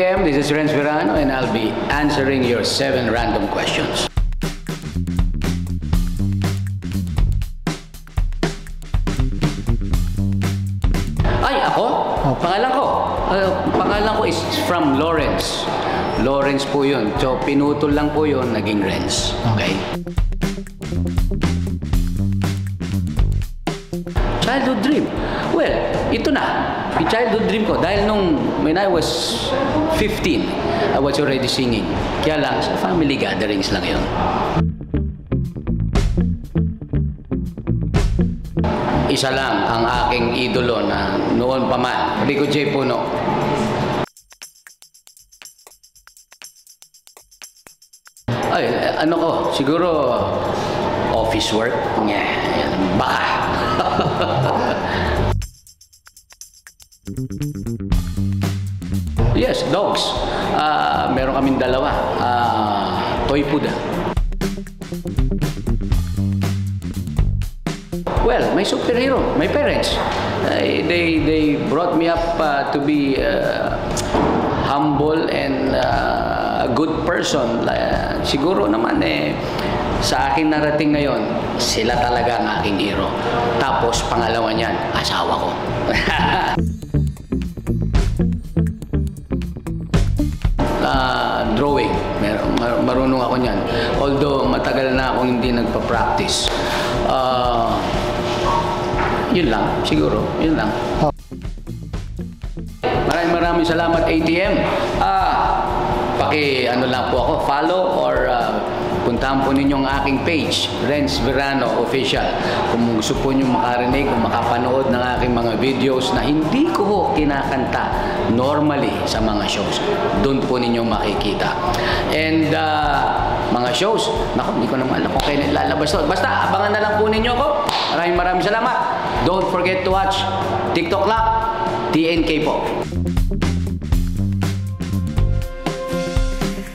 p.m. This is Renz Verano and I'll be answering your 7 random questions. Ay, ako? Pangalan ko is from Lawrence. Lawrence po yun. So, pinutol lang po yun, naging Renz. Okay? Childhood dream. Well, ito na. Yung childhood dream ko, dahil when I was 15, I was already singing. Kaya lang, sa family gatherings lang yun. Isa lang ang aking idolo na noon pa man, Rico J. Puno. Ay, ano ko, siguro office work. Baka. Yes, dogs. Meron kaming dalawa. Toy food. Well, my superhero, my parents. They brought me up to be humble and a good person. Siguro naman sa akin narating ngayon, sila talaga ang aking hero. Tapos pangalawa niyan, asawa ko. Drawing, marunong ako niyan. Although matagal na akong hindi nagpa-practice. Yun lang, siguro, yun lang. Maraming salamat ATM. Ano lang po ako, follow or puntahan po ninyo ang aking page, Renz Verano Official. Kung gusto po nyo makarinig, kung makapanood ng aking mga videos na hindi ko kinakanta normally sa mga shows, doon po ninyo makikita. And mga shows, naku, hindi ko naman alam kung kailan lalabas doon. Basta, abangan na lang po ninyo ko. Maraming salamat. Don't forget to watch TikTok lang, TNK po.